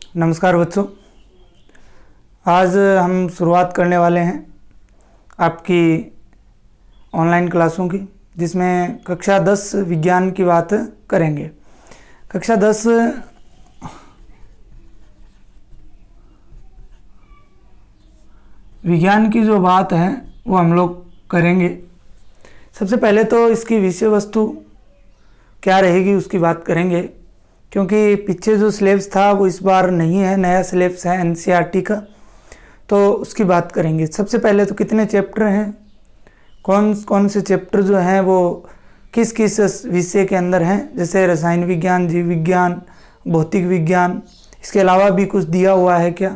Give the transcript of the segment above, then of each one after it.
नमस्कार बच्चों, आज हम शुरुआत करने वाले हैं आपकी ऑनलाइन क्लासों की, जिसमें कक्षा 10 विज्ञान की बात करेंगे। कक्षा 10 विज्ञान की जो बात है वो हम लोग करेंगे। सबसे पहले तो इसकी विषय वस्तु क्या रहेगी उसकी बात करेंगे, क्योंकि पीछे जो सिलेबस था वो इस बार नहीं है, नया सिलेबस है एनसीईआरटी का, तो उसकी बात करेंगे। सबसे पहले तो कितने चैप्टर हैं, कौन कौन से चैप्टर जो हैं वो किस किस विषय के अंदर हैं, जैसे रसायन विज्ञान, जीव विज्ञान, भौतिक विज्ञान, इसके अलावा भी कुछ दिया हुआ है क्या,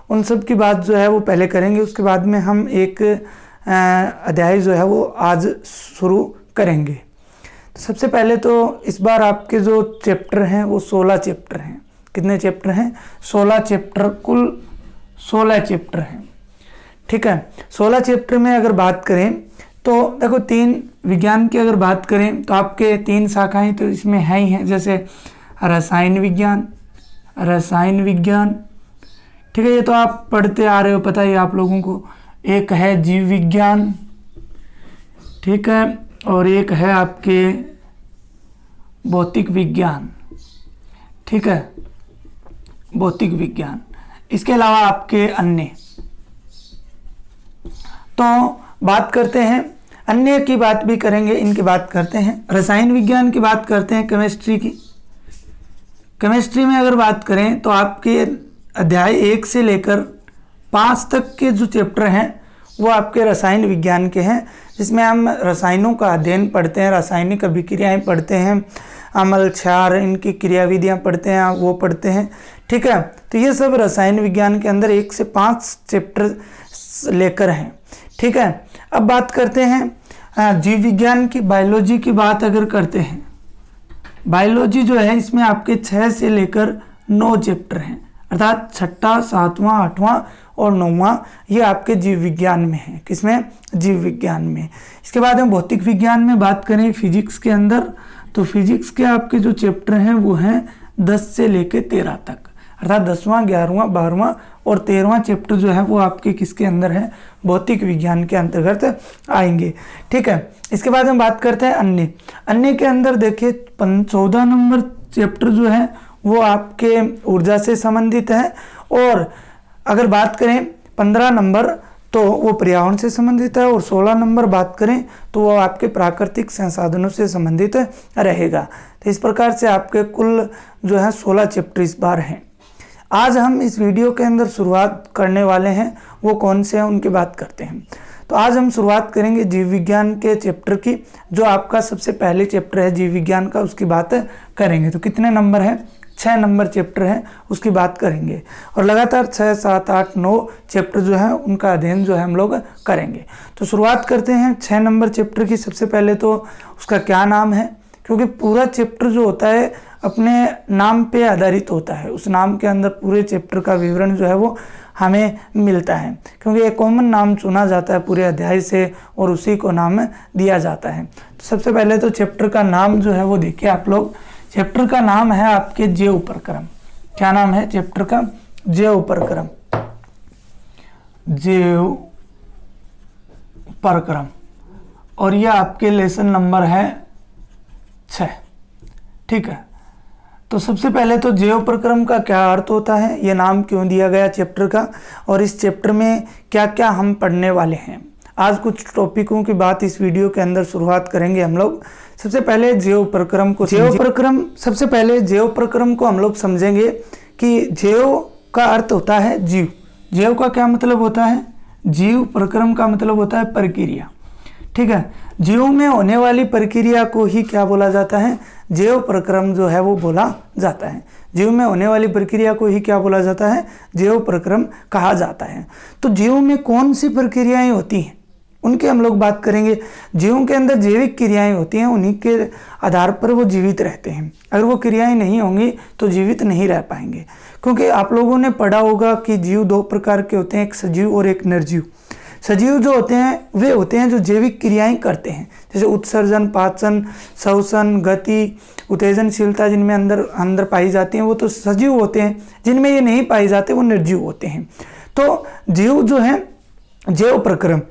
उन सब की बात जो है वो पहले करेंगे। उसके बाद में हम एक अध्याय जो है वो आज शुरू करेंगे। तो सबसे पहले तो इस बार आपके जो चैप्टर हैं वो 16 चैप्टर हैं। कितने चैप्टर हैं? 16 चैप्टर, कुल 16 चैप्टर हैं। ठीक है, 16 चैप्टर में अगर बात करें तो देखो, 3 विज्ञान की अगर बात करें तो आपके 3 शाखाएं तो इसमें है ही हैं, जैसे रसायन विज्ञान, ठीक है, ये तो आप पढ़ते आ रहे हो, पता ही आप लोगों को। एक है जीव विज्ञान, ठीक है, और एक है आपके भौतिक विज्ञान, ठीक है, भौतिक विज्ञान। इसके अलावा आपके अन्य। तो बात करते हैं, अन्य की बात भी करेंगे, इनकी बात करते हैं। रसायन विज्ञान की बात करते हैं, केमिस्ट्री की। केमिस्ट्री में अगर बात करें तो आपके अध्याय 1 से लेकर 5 तक के जो चैप्टर हैं वो आपके रसायन विज्ञान के हैं, जिसमें हम रसायनों का अध्ययन पढ़ते हैं, रासायनिक अभिक्रियाएं पढ़ते हैं, अम्ल क्षार, इनकी क्रियाविधियां पढ़ते हैं, वो पढ़ते हैं। ठीक है, तो ये सब रसायन विज्ञान के अंदर 1 से 5 चैप्टर लेकर हैं। ठीक है, अब बात करते हैं जीव विज्ञान की, बायोलॉजी की बात अगर करते हैं, बायोलॉजी जो है इसमें आपके 6 से लेकर 9 चैप्टर हैं, अर्थात 6वां, 7वां, 8वां और 9वां ये आपके जीव विज्ञान में है। किसमें? जीव विज्ञान में। इसके बाद हम भौतिक विज्ञान में बात करें, फिजिक्स के अंदर, तो फिजिक्स के आपके जो चैप्टर हैं वो हैं 10 से लेकर 13 तक, अर्थात 10वां, 11वां, 12वां और 13वां चैप्टर जो है वो आपके किसके अंदर है? भौतिक विज्ञान के अंतर्गत आएंगे। ठीक है, इसके बाद हम बात करते हैं अन्य। अन्य के अंदर देखिए 14 नंबर चैप्टर जो है वो आपके ऊर्जा से संबंधित है, और अगर बात करें 15 नंबर तो वो पर्यावरण से संबंधित है, और 16 नंबर बात करें तो वो आपके प्राकृतिक संसाधनों से संबंधित रहेगा। तो इस प्रकार से आपके कुल जो है 16 चैप्टर इस बार हैं। आज हम इस वीडियो के अंदर शुरुआत करने वाले हैं, वो कौन से हैं उनकी बात करते हैं। तो आज हम शुरुआत करेंगे जीव विज्ञान के चैप्टर की, जो आपका सबसे पहले चैप्टर है जीव विज्ञान का, उसकी बात करेंगे। तो कितने नंबर है? 6 नंबर चैप्टर है, उसकी बात करेंगे, और लगातार 6, 7, 8, 9 चैप्टर जो है उनका अध्ययन जो है हम लोग करेंगे। तो शुरुआत करते हैं 6 नंबर चैप्टर की। सबसे पहले तो उसका क्या नाम है, क्योंकि पूरा चैप्टर जो होता है अपने नाम पे आधारित होता है, उस नाम के अंदर पूरे चैप्टर का विवरण जो है वो हमें मिलता है, क्योंकि एक कॉमन नाम चुना जाता है पूरे अध्याय से और उसी को नाम दिया जाता है। तो सबसे पहले तो चैप्टर का नाम जो है वो देखिए आप लोग। चैप्टर का नाम है आपके जैव प्रक्रम। क्या नाम है चैप्टर का? जैव प्रक्रम, जैव प्रक्रम, और यह आपके लेसन नंबर है 6। ठीक है, तो सबसे पहले तो जैव प्रक्रम का क्या अर्थ होता है, ये नाम क्यों दिया गया चैप्टर का, और इस चैप्टर में क्या क्या हम पढ़ने वाले हैं। आज कुछ टॉपिकों की बात इस वीडियो के अंदर शुरुआत करेंगे हम लोग। सबसे पहले जैव प्रक्रम को, सबसे पहले जैव प्रक्रम को हम लोग समझेंगे कि जैव का अर्थ होता है जीव। जैव का क्या मतलब होता है? जीव। प्रक्रम का मतलब होता है प्रक्रिया। ठीक है, जीव में होने वाली प्रक्रिया को ही क्या बोला जाता है? जैव प्रक्रम जो है वो बोला जाता है। जीव में होने वाली प्रक्रिया को ही क्या बोला जाता है? जैव प्रक्रम कहा जाता है। तो जीव में कौन सी प्रक्रियाएं होती हैं उनकी हम लोग बात करेंगे। जीवों के अंदर जैविक क्रियाएं होती हैं, उन्हीं के आधार पर वो जीवित रहते हैं। अगर वो क्रियाएं नहीं होंगी तो जीवित नहीं रह पाएंगे, क्योंकि आप लोगों ने पढ़ा होगा कि जीव 2 प्रकार के होते हैं, एक सजीव और एक निर्जीव। सजीव जो होते हैं वे होते हैं जो जैविक क्रियाएं करते हैं, जैसे उत्सर्जन, पाचन, श्वसन, गति, उत्तेजनशीलता जिनमें अंदर पाई जाती हैं वो तो सजीव होते हैं। जिनमें ये नहीं पाई जाते वो निर्जीव होते हैं। तो जीव जो है, जैव प्रक्रम,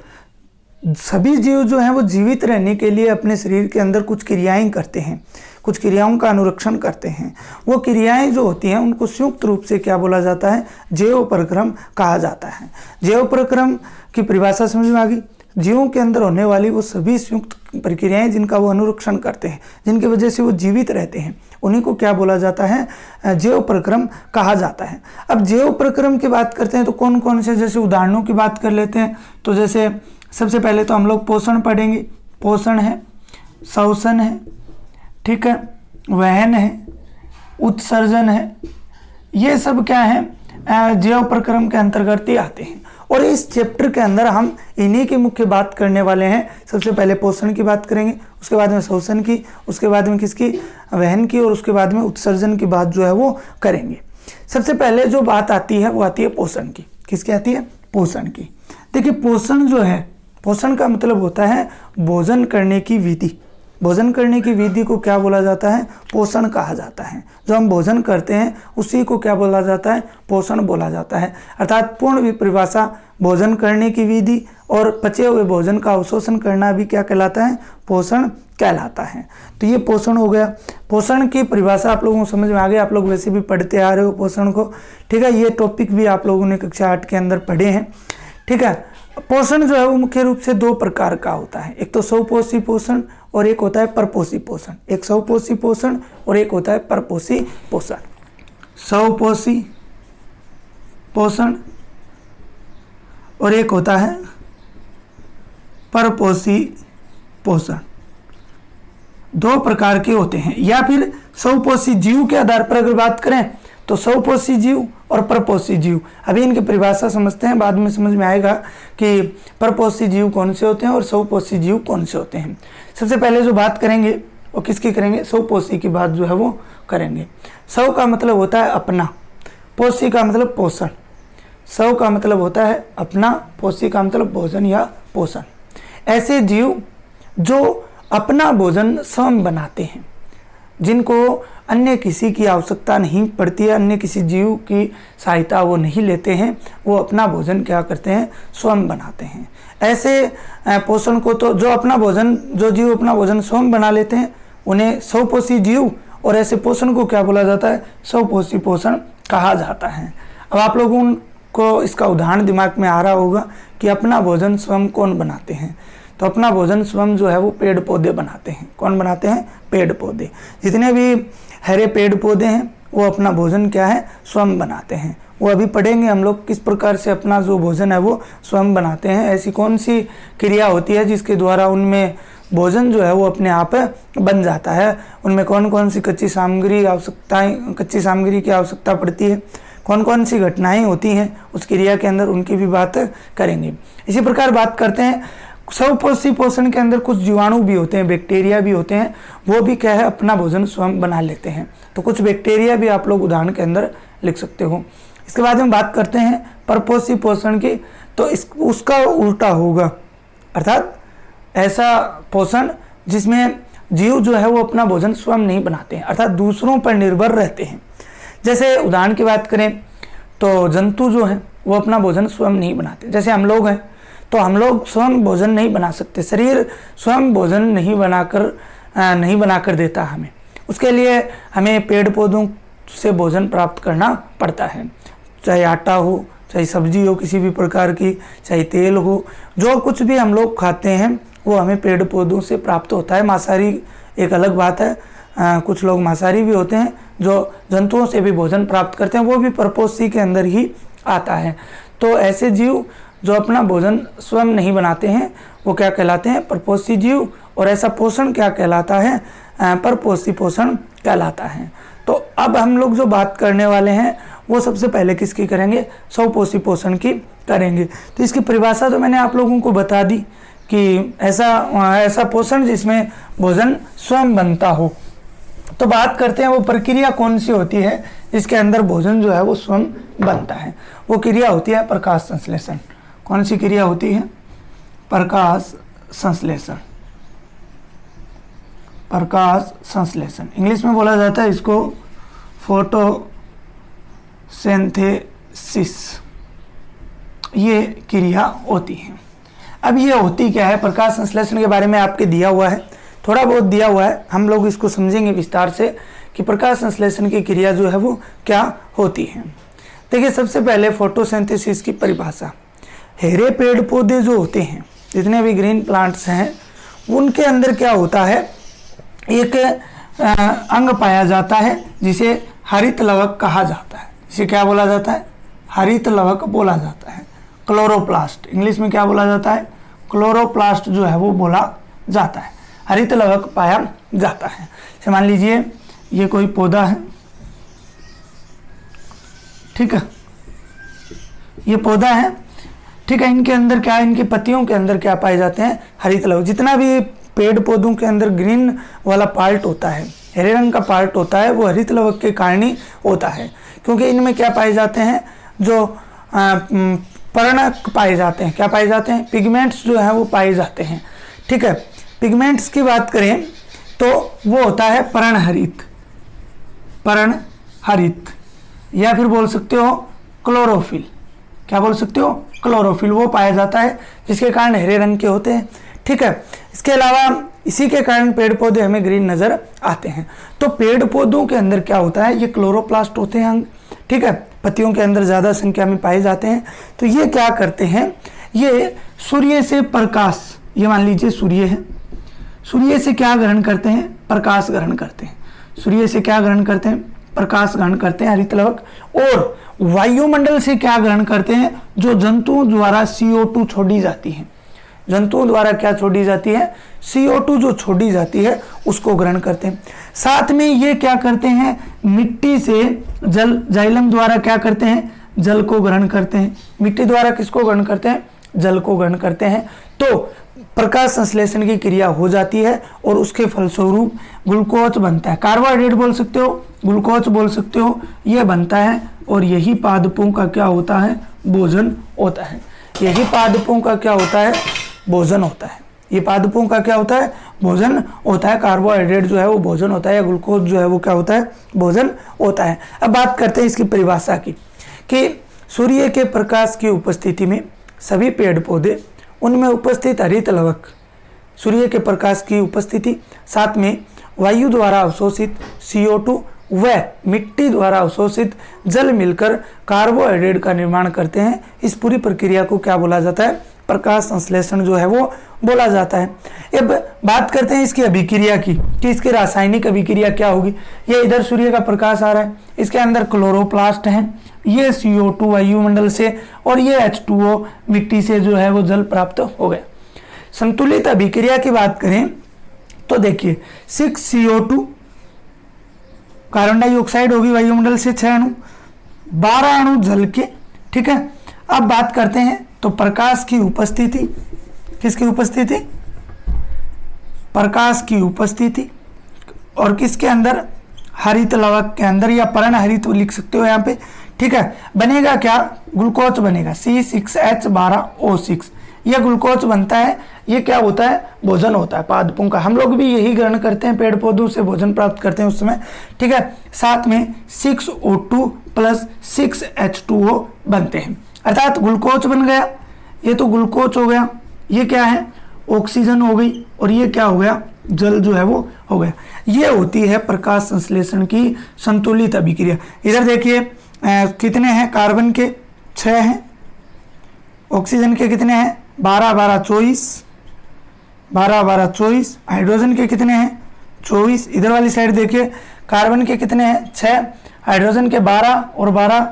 सभी जीव जो हैं वो जीवित रहने के लिए अपने शरीर के अंदर कुछ क्रियाएं करते हैं, कुछ क्रियाओं का अनुरक्षण करते हैं। वो क्रियाएं जो होती हैं उनको संयुक्त रूप से क्या बोला जाता है, जैव प्रक्रम कहा जाता है। जैव प्रक्रम की परिभाषा समझ में आ गई। जीवों के अंदर होने वाली वो सभी संयुक्त प्रक्रियाएं जिनका वो अनुरक्षण करते हैं, जिनकी वजह से वो जीवित रहते हैं, उन्हीं को क्या बोला जाता है, जैव प्रक्रम कहा जाता है। अब जैव प्रक्रम की बात करते हैं तो कौन कौन से, जैसे उदाहरणों की बात कर लेते हैं। तो जैसे सबसे पहले तो हम लोग पोषण पढ़ेंगे। पोषण है, श्वसन है, ठीक है, वहन है, उत्सर्जन है, ये सब क्या है, जैव प्रक्रम के अंतर्गत ही आते हैं। और इस चैप्टर के अंदर हम इन्हीं की मुख्य बात करने वाले हैं। सबसे पहले पोषण की बात करेंगे, उसके बाद में श्वसन की, उसके बाद में किसकी, वहन की, और उसके बाद में उत्सर्जन की बात जो है वो करेंगे। सबसे पहले जो बात आती है वो आती है पोषण की। किसकी आती है, पोषण की। देखिए पोषण जो है, पोषण का मतलब होता है भोजन करने की विधि। भोजन करने की विधि को क्या बोला जाता है, पोषण कहा जाता है। जो हम भोजन करते हैं उसी को क्या बोला जाता है, पोषण बोला जाता है। अर्थात पूर्ण परिभाषा भोजन करने की विधि और पचे हुए भोजन का अवशोषण करना भी क्या कहलाता है, पोषण कहलाता है। तो ये पोषण हो गया। पोषण की परिभाषा आप लोगों को समझ में आ गई। आप लोग वैसे भी पढ़ते आ रहे हो पोषण को, ठीक है। ये टॉपिक भी आप लोगों ने कक्षा 8 के अंदर पढ़े हैं, ठीक है। पोषण जो है वो मुख्य रूप से 2 प्रकार का होता है। एक तो स्वपोषी पोषण और एक होता है परपोषी पोषण। एक स्वपोषी पोषण और एक होता है परपोषी पोषण। स्वपोषी पोषण और एक होता है परपोषी पोषण। 2 प्रकार के होते हैं। या फिर स्वपोषी जीव के आधार पर अगर बात करें तो स्वपोषी जीव और परपोषी जीव। अभी इनकी परिभाषा समझते हैं, बाद में समझ में आएगा कि परपोषी जीव कौन से होते हैं और स्वपोषी जीव कौन से होते हैं। सबसे पहले जो बात करेंगे वो किसकी करेंगे, स्वपोषी की बात जो है वो करेंगे। स्व का मतलब होता है अपना, पोषी का मतलब पोषण। स्व का मतलब होता है अपना, पोषी का मतलब भोजन या पोषण। ऐसे जीव जो अपना भोजन स्वयं बनाते हैं, जिनको अन्य किसी की आवश्यकता नहीं पड़ती है, अन्य किसी जीव की सहायता वो नहीं लेते हैं, वो अपना भोजन क्या करते हैं, स्वयं बनाते हैं। ऐसे पोषण को तो जो जीव अपना भोजन स्वयं बना लेते हैं उन्हें स्वपोषी जीव, और ऐसे पोषण को क्या बोला जाता है, स्वपोषी पोषण कहा जाता है। अब आप लोगों को इसका उदाहरण दिमाग में आ रहा होगा कि अपना भोजन स्वयं कौन बनाते हैं। तो अपना भोजन स्वयं जो है वो पेड़ पौधे बनाते हैं। कौन बनाते हैं, पेड़ पौधे। जितने भी हरे पेड़ पौधे हैं वो अपना भोजन क्या है, स्वयं बनाते हैं। वो अभी पढ़ेंगे हम लोग किस प्रकार से अपना जो भोजन है वो स्वयं बनाते हैं। ऐसी कौन सी क्रिया होती है जिसके द्वारा उनमें भोजन जो है वो अपने आप बन जाता है, उनमें कौन कौन सी कच्ची सामग्री की आवश्यकता पड़ती है, कौन कौन सी घटनाएं होती हैं उस क्रिया के अंदर, उनकी भी बात करेंगे। इसी प्रकार बात करते हैं स्वपोषी पोषण के अंदर कुछ जीवाणु भी होते हैं, बैक्टीरिया भी होते हैं, वो भी क्या है, अपना भोजन स्वयं बना लेते हैं। तो कुछ बैक्टीरिया भी आप लोग उदाहरण के अंदर लिख सकते हो। इसके बाद हम बात करते हैं परपोषी पोषण की। तो उसका उल्टा होगा, अर्थात ऐसा पोषण जिसमें जीव जो है वो अपना भोजन स्वयं नहीं बनाते हैं, अर्थात दूसरों पर निर्भर रहते हैं। जैसे उदाहरण की बात करें तो जंतु जो हैं वो अपना भोजन स्वयं नहीं बनाते। जैसे हम लोग हैं तो हम लोग स्वयं भोजन नहीं बना सकते, शरीर स्वयं भोजन नहीं बनाकर देता हमें। उसके लिए हमें पेड़ पौधों से भोजन प्राप्त करना पड़ता है, चाहे आटा हो, चाहे सब्जी हो किसी भी प्रकार की, चाहे तेल हो, जो कुछ भी हम लोग खाते हैं वो हमें पेड़ पौधों से प्राप्त होता है। मांसाहारी एक अलग बात है, कुछ लोग मांसाहारी भी होते हैं जो जंतुओं से भी भोजन प्राप्त करते हैं, वो भी परपोषी के अंदर ही आता है। तो ऐसे जीव जो अपना भोजन स्वयं नहीं बनाते हैं वो क्या कहलाते हैं, परपोषी जीव। और ऐसा पोषण क्या कहलाता है, परपोषी पोषण कहलाता है। तो अब हम लोग जो बात करने वाले हैं वो सबसे पहले किसकी करेंगे, स्वपोषी पोषण की करेंगे। तो इसकी परिभाषा तो मैंने आप लोगों को बता दी कि ऐसा पोषण जिसमें भोजन स्वयं बनता हो। तो बात करते हैं वो प्रक्रिया कौन सी होती है जिसके अंदर भोजन जो है वो स्वयं बनता है। वो क्रिया होती है प्रकाश संश्लेषण। कौन सी क्रिया होती है, प्रकाश संश्लेषण। प्रकाश संश्लेषण इंग्लिश में बोला जाता है इसको फोटोसिंथेसिस। ये क्रिया होती है। अब ये होती क्या है, प्रकाश संश्लेषण के बारे में आपके दिया हुआ है, थोड़ा बहुत दिया हुआ है, हम लोग इसको समझेंगे विस्तार से कि प्रकाश संश्लेषण की क्रिया जो है वो क्या होती है। देखिए सबसे पहले फोटोसिंथेसिस की परिभाषा। हरे पेड़ पौधे जो होते हैं, जितने भी ग्रीन प्लांट्स हैं, उनके अंदर क्या होता है, एक अंग पाया जाता है जिसे हरित लवक कहा जाता है। इसे क्या बोला जाता है, हरित लवक बोला जाता है। क्लोरोप्लास्ट, इंग्लिश में क्या बोला जाता है, क्लोरोप्लास्ट जो है वो बोला जाता है। हरित लवक पाया जाता है। जैसे मान लीजिए ये कोई पौधा है, ठीक है, ये पौधा है, ठीक है, इनके अंदर क्या है, इनकी पत्तियों के अंदर क्या पाए जाते हैं, हरित लवक। जितना भी पेड़ पौधों के अंदर ग्रीन वाला पार्ट होता है, हरे रंग का पार्ट होता है, वो हरित लवक के कारण ही होता है, क्योंकि इनमें क्या पाए जाते हैं, जो पर्णक पाए जाते हैं, क्या पाए जाते हैं, पिगमेंट्स जो है वो पाए जाते हैं। ठीक है, पिगमेंट्स की बात करें तो वो होता है पर्णहरित, पर्णहरित, या फिर बोल सकते हो क्लोरोफिल। क्या बोल सकते हो, क्लोरोफिल, वो पाया जाता है जिसके कारण हरे रंग के होते हैं। ठीक है, इसके अलावा इसी के कारण पेड़ पौधे हमें ग्रीन नजर आते हैं। तो पेड़ पौधों के अंदर क्या होता है, ये क्लोरोप्लास्ट होते हैं अंग, ठीक है, पत्तियों के अंदर ज़्यादा संख्या में पाए जाते हैं। तो ये क्या करते हैं, ये सूर्य से प्रकाश, ये मान लीजिए सूर्य है, सूर्य से क्या ग्रहण करते हैं, प्रकाश ग्रहण करते हैं। सूर्य से क्या ग्रहण करते हैं, प्रकाश ग्रहण करते हैं, हरित लवक। और वायुमंडल से क्या ग्रहण करते हैं, जो जंतुओं द्वारा CO2 छोड़ी जाती है, जंतुओं द्वारा क्या छोड़ी जाती है, CO2 जो छोड़ी जाती है उसको ग्रहण करते हैं। साथ में ये क्या करते हैं, मिट्टी से जल, जाइलम द्वारा क्या करते हैं, जल को ग्रहण करते हैं। मिट्टी द्वारा किसको ग्रहण करते हैं, जल को ग्रहण करते हैं। तो प्रकाश संश्लेषण की क्रिया हो जाती है और उसके फलस्वरूप ग्लूकोज बनता है। कार्बोहाइड्रेट बोल सकते हो, ग्लूकोज बोल सकते हो, यह बनता है और यही पादपों का क्या होता है, भोजन होता है। यही पादपों का क्या होता है, भोजन होता है। ये पादपों का क्या होता है, भोजन होता है। कार्बोहाइड्रेट जो है वो भोजन होता है, या ग्लूकोज जो है वो क्या होता है, भोजन होता है। अब बात करते हैं इसकी परिभाषा की, कि सूर्य के प्रकाश की उपस्थिति में सभी पेड़ पौधे, उनमें उपस्थित हरित लवक, सूर्य के प्रकाश की उपस्थिति, साथ में वायु द्वारा अवशोषित CO2 व मिट्टी द्वारा अवशोषित जल मिलकर कार्बोहाइड्रेट का निर्माण करते हैं। इस पूरी प्रक्रिया को क्या बोला जाता है, प्रकाश संश्लेषण जो है वो बोला जाता है। अब बात करते हैं इसकी अभिक्रिया की, कि इसकी रासायनिक अभिक्रिया क्या होगी। ये इधर सूर्य का प्रकाश आ रहा है, इसके अंदर क्लोरोप्लास्ट है, ये CO2 वायुमंडल से, और ये H2O मिट्टी से जो है वो जल प्राप्त हो गया। संतुलित अभिक्रिया की बात करें तो देखिए 6 CO2, कार्बन डाइऑक्साइड होगी वायुमंडल से 6 अणु, 12 अणु जल के। ठीक है, अब बात करते हैं तो प्रकाश की उपस्थिति, किसकी उपस्थिति, प्रकाश की उपस्थिति, और किसके अंदर, हरित लवक के अंदर, या पर्णहरित लिख सकते हो यहाँ पे। ठीक है, बनेगा क्या, ग्लूकोज बनेगा, C6H12O6, यह ग्लूकोज बनता है। ये क्या होता है, भोजन होता है पादपों का। हम लोग भी यही ग्रहण करते हैं, पेड़ पौधों से भोजन प्राप्त करते हैं उस समय। ठीक है, साथ में 6O2 + 6H2O बनते हैं, अर्थात ग्लूकोज बन गया। ये तो ग्लूकोज हो गया, ये क्या है, ऑक्सीजन हो गई, और ये क्या हो गया, जल जो है वो हो गया। ये होती है प्रकाश संश्लेषण की संतुलित अभिक्रिया। इधर देखिए कितने हैं, कार्बन के 6 हैं, ऑक्सीजन के कितने हैं, 12 12 24, 12 12 24, हाइड्रोजन के कितने हैं, 24। इधर वाली साइड देखिए, कार्बन के कितने हैं, 6, हाइड्रोजन के 12 और 12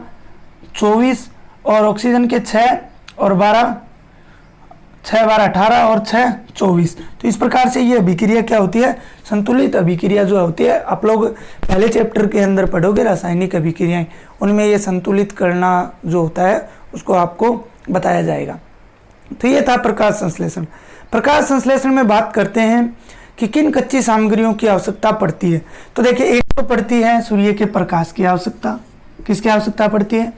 24, और ऑक्सीजन के 6 और 12, 6 12 18 और 6 24। तो इस प्रकार से ये अभिक्रिया क्या होती है, संतुलित अभिक्रिया जो होती है। आप लोग पहले चैप्टर के अंदर पढ़ोगे रासायनिक अभिक्रियाएं, उनमें ये संतुलित करना जो होता है उसको आपको बताया जाएगा। तो ये था प्रकाश संश्लेषण। प्रकाश संश्लेषण में बात करते हैं कि किन कच्ची सामग्रियों की आवश्यकता पड़ती है। तो देखिए, एक तो पड़ती है सूर्य के प्रकाश की आवश्यकता। किसकी आवश्यकता पड़ती है,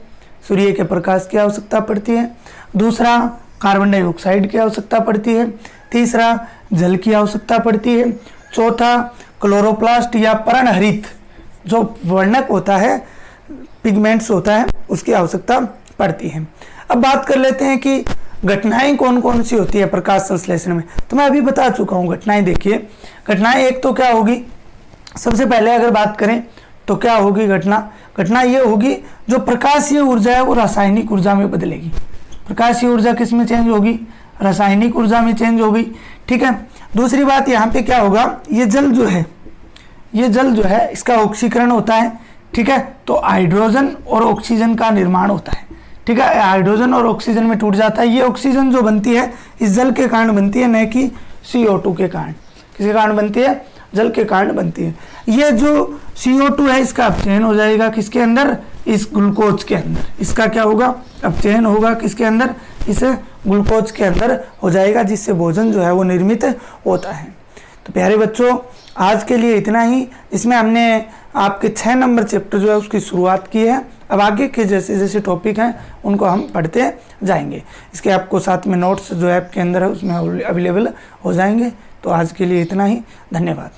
सूर्य के प्रकाश की आवश्यकता पड़ती है। दूसरा कार्बन डाइऑक्साइड की आवश्यकता पड़ती है। तीसरा, जल की आवश्यकता पड़ती है। चौथा, क्लोरोप्लास्ट या पर्णहरित जो वर्णक होता है, पिगमेंट्स होता है, उसकी आवश्यकता पड़ती है। अब बात कर लेते हैं कि घटनाएं कौन कौन सी होती है प्रकाश संश्लेषण में। तो मैं अभी बता चुका हूँ घटनाएं। देखिए, घटनाएं एक तो क्या होगी, सबसे पहले अगर बात करें तो क्या होगी घटना ये होगी जो प्रकाशीय ऊर्जा है वो रासायनिक ऊर्जा में बदलेगी। प्रकाशीय ऊर्जा किस में चेंज होगी? रासायनिक ऊर्जा में चेंज होगी। ठीक है। दूसरी बात यहाँ पे क्या होगा, ये जल जो है इसका ऑक्सीकरण होता है। ठीक है। तो हाइड्रोजन और ऑक्सीजन का निर्माण होता है। ठीक है। हाइड्रोजन और ऑक्सीजन में टूट जाता है। ये ऑक्सीजन जो बनती है इस जल के कारण बनती है, न कि CO2 के कारण। किसके कारण बनती है? जल के कारण बनती है। ये जो CO2 है इसका अपचयन हो जाएगा किसके अंदर? इस ग्लूकोज के अंदर। इसका क्या होगा? अपचयन होगा किसके अंदर? इस ग्लूकोज के अंदर हो जाएगा, जिससे भोजन जो है वो निर्मित होता है। तो प्यारे बच्चों, आज के लिए इतना ही। इसमें हमने आपके 6 नंबर चैप्टर जो है उसकी शुरुआत की है। अब आगे के जैसे जैसे टॉपिक हैं उनको हम पढ़ते जाएंगे। इसके आपको साथ में नोट्स जो ऐप के अंदर है उसमें अवेलेबल हो जाएंगे। तो आज के लिए इतना ही। धन्यवाद।